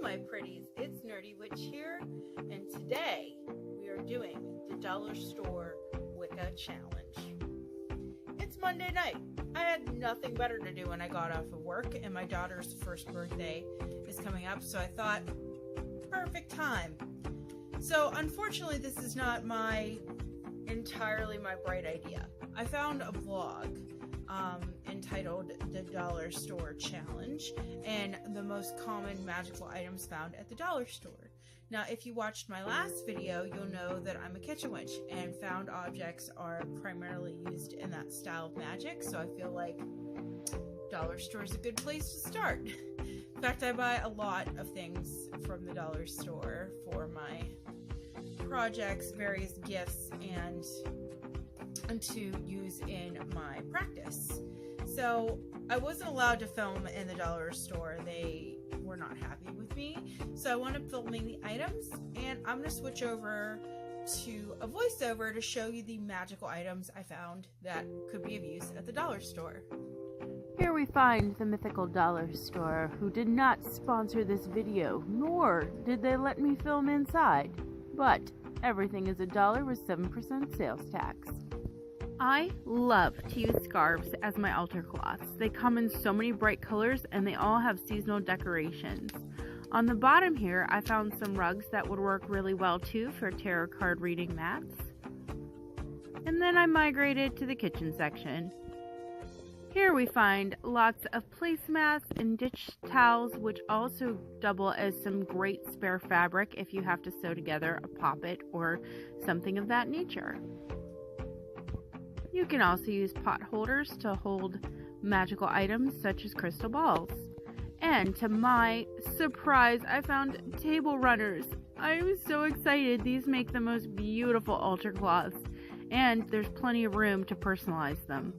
my pretties, it's Nerdy Witch here, and today we are doing the dollar store Wicca challenge. It's Monday night. I had nothing better to do when I got off of work, and my daughter's first birthday is coming up, so I thought, perfect time. So unfortunately, this is not entirely my bright idea. I found a blog entitled The Dollar Store Challenge and the most common magical items found at the dollar store. Now, if you watched my last video, you'll know that I'm a kitchen witch and found objects are primarily used in that style of magic, so I feel like dollar store is a good place to start. In fact, I buy a lot of things from the dollar store for my projects, various gifts, and to use in my practice. So I wasn't allowed to film in the dollar store. They were not happy with me. So I wound up filming the items, and I'm going to switch over to a voiceover to show you the magical items I found that could be of use at the dollar store. Here we find the mythical dollar store, who did not sponsor this video, nor did they let me film inside. But everything is $1 with 7% sales tax. I love to use scarves as my altar cloths. They come in so many bright colors and they all have seasonal decorations. On the bottom here, I found some rugs that would work really well too for tarot card reading mats. And then I migrated to the kitchen section. Here we find lots of placemats and dish towels, which also double as some great spare fabric if you have to sew together a poppet or something of that nature. You can also use pot holders to hold magical items such as crystal balls. And to my surprise, I found table runners. I was so excited. These make the most beautiful altar cloths, and there's plenty of room to personalize them.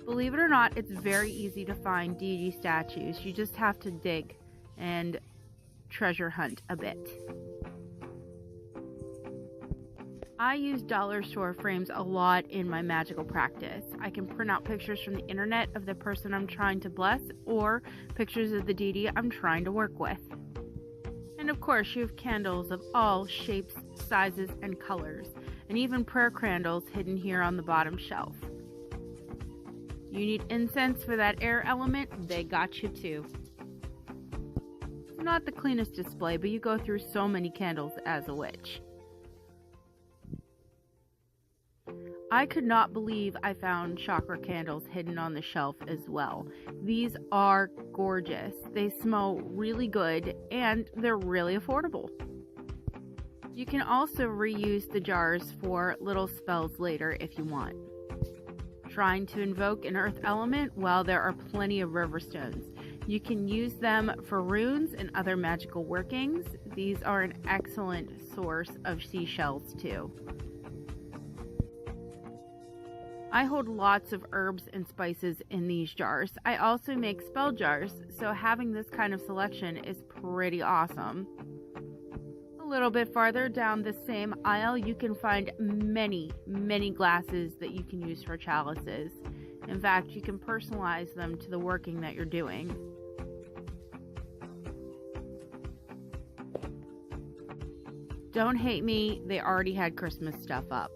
Believe it or not, it's very easy to find deity statues. You just have to dig and treasure hunt a bit. I use dollar store frames a lot in my magical practice. I can print out pictures from the internet of the person I'm trying to bless or pictures of the deity I'm trying to work with. And of course, you have candles of all shapes, sizes, and colors, and even prayer candles hidden here on the bottom shelf. You need incense for that air element, they got you too. It's not the cleanest display, but you go through so many candles as a witch. I could not believe I found chakra candles hidden on the shelf as well. These are gorgeous. They smell really good and they're really affordable. You can also reuse the jars for little spells later if you want. Trying to invoke an earth element? Well, there are plenty of river stones. You can use them for runes and other magical workings. These are an excellent source of seashells too. I hold lots of herbs and spices in these jars. I also make spell jars, so having this kind of selection is pretty awesome. A little bit farther down the same aisle, you can find many glasses that you can use for chalices. In fact, you can personalize them to the working that you're doing. Don't hate me, they already had Christmas stuff up.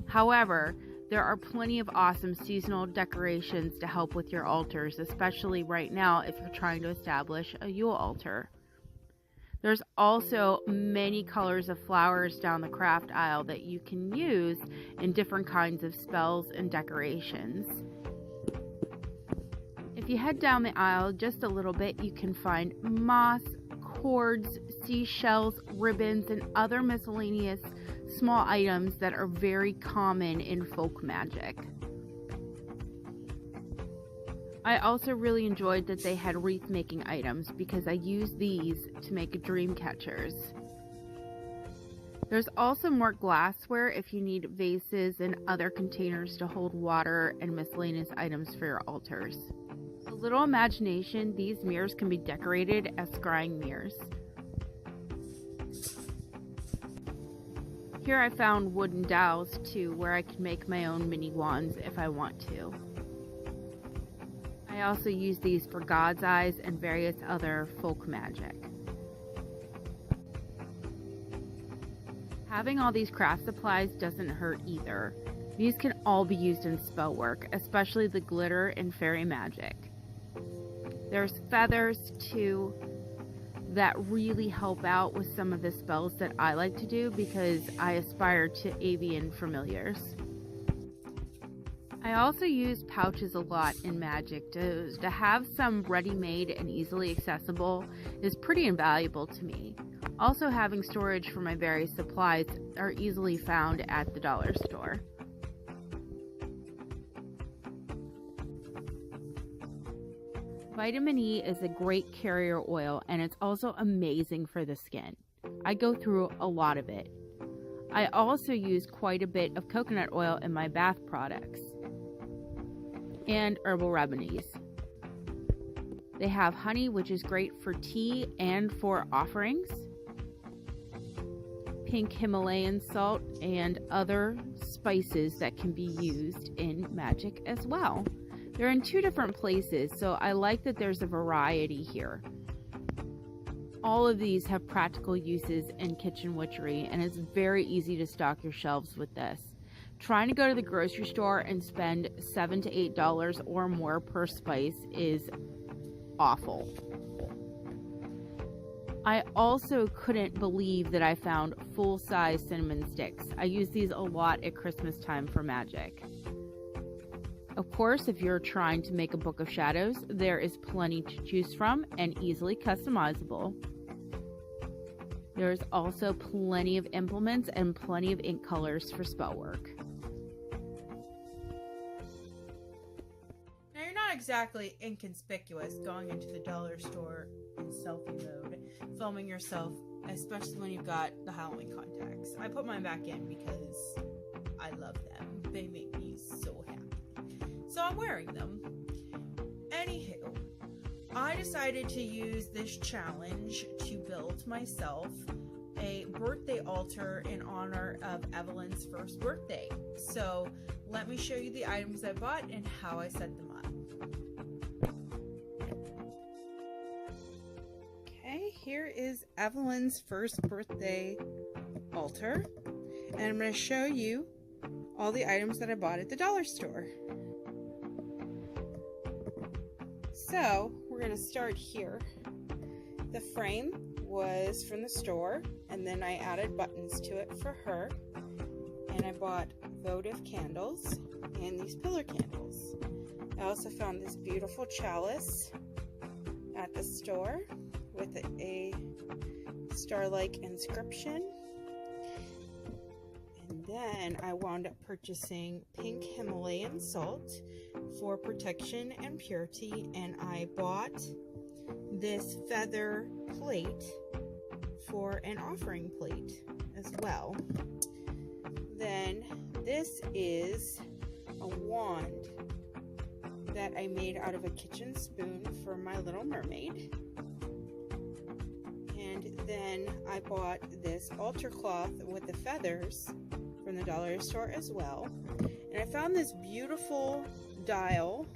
However, there are plenty of awesome seasonal decorations to help with your altars, especially right now if you're trying to establish a Yule altar. There's also many colors of flowers down the craft aisle that you can use in different kinds of spells and decorations. If you head down the aisle just a little bit, you can find moss, cords, seashells, ribbons, and other miscellaneous small items that are very common in folk magic. I also really enjoyed that they had wreath making items because I use these to make dream catchers. There's also more glassware if you need vases and other containers to hold water and miscellaneous items for your altars. With a little imagination, these mirrors can be decorated as scrying mirrors. Here I found wooden dowels too, where I can make my own mini wands if I want to. I I also use these for God's eyes and various other folk magic. Having all these craft supplies doesn't hurt either. These can all be used in spell work, especially the glitter and fairy magic. There's feathers too that really help out with some of the spells that I like to do because I aspire to avian familiars. I also use pouches a lot in magic. To have some ready-made and easily accessible is pretty invaluable to me. Also, having storage for my various supplies are easily found at the dollar store. Vitamin E is a great carrier oil and it's also amazing for the skin. I go through a lot of it. I also use quite a bit of coconut oil in my bath products and herbal remedies. They have honey, which is great for tea and for offerings, pink Himalayan salt, and other spices that can be used in magic as well. They're in 2 different places, so I like that there's a variety here. All of these have practical uses in kitchen witchery, and it's very easy to stock your shelves with this. Trying to go to the grocery store and spend $7 to $8 or more per spice is awful. I also couldn't believe that I found full-size cinnamon sticks. I use these a lot at Christmas time for magic. Of course, if you're trying to make a book of shadows, there is plenty to choose from and easily customizable. There's also plenty of implements and plenty of ink colors for spell work. Now, you're not exactly inconspicuous going into the dollar store in selfie mode, filming yourself, especially when you've got the Halloween contacts. I put mine back in because I love them. They make me so happy. So I'm wearing them. Anywho, I decided to use this challenge to build myself a birthday altar in honor of Evelyn's first birthday. So let me show you the items I bought and how I set them up. Okay, here is Evelyn's first birthday altar. And I'm going to show you all the items that I bought at the dollar store. So, we're going to start here. The frame was from the store, and then I added buttons to it for her. And I bought votive candles and these pillar candles. I also found this beautiful chalice at the store with a star-like inscription. And then I wound up purchasing pink Himalayan salt for protection and purity, and I bought this feather plate for an offering plate as well. Then this is a wand that I made out of a kitchen spoon for my little mermaid. And then I bought this altar cloth with the feathers from the dollar store as well. And I found this beautiful dial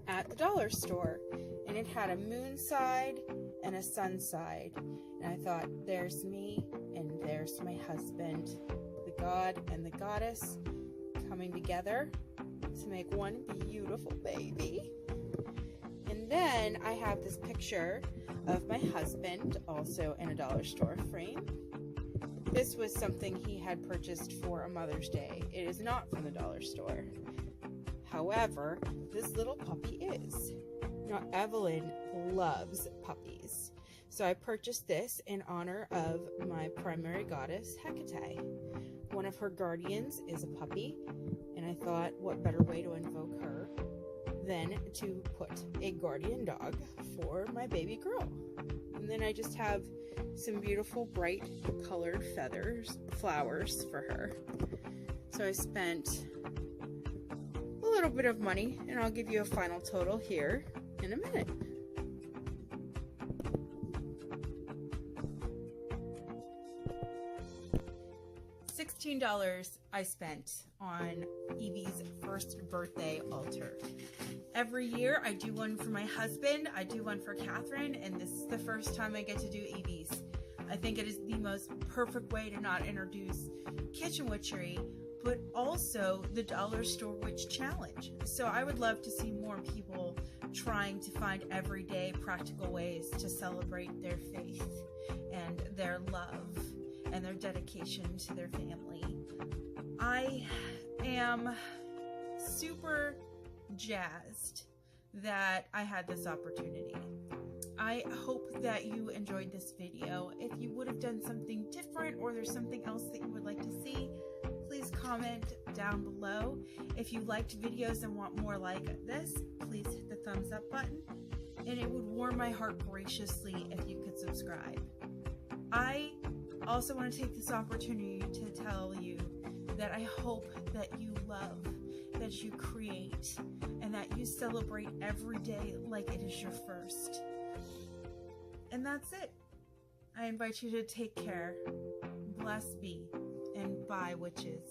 at the dollar store, and it had a moon side and a sun side. And I thought, there's me and there's my husband, the god and the goddess coming together to make one beautiful baby. And then I have this picture of my husband, also in a dollar store frame. This was something he had purchased for a Mother's Day. It is not from the dollar store. However, this little puppy is. Now, Evelyn loves puppies. So I purchased this in honor of my primary goddess, Hecate. One of her guardians is a puppy, and I thought, what better way to invoke her than to put a guardian dog for my baby girl. And then I just have some beautiful bright colored flowers for her. So I spent a little bit of money, and I'll give you a final total here in a minute. $16 I spent on Evie's first birthday altar. Every year I do one for my husband, I do one for Catherine, and this is the first time I get to do Evie's. I think it is the most perfect way to not introduce kitchen witchery, but also the dollar store witch challenge. So I would love to see more people trying to find everyday practical ways to celebrate their faith and their love and their dedication to their family. I am super jazzed that I had this opportunity. I hope that you enjoyed this video. If you would have done something different or there's something else that you would like to see, please comment down below. If you liked videos and want more like this, please hit the thumbs up button, and it would warm my heart graciously if you could subscribe. I also want to take this opportunity to tell you that I hope that you love, that you create, and that you celebrate every day like it is your first. And that's it. I invite you to take care, bless be, and bye, witches.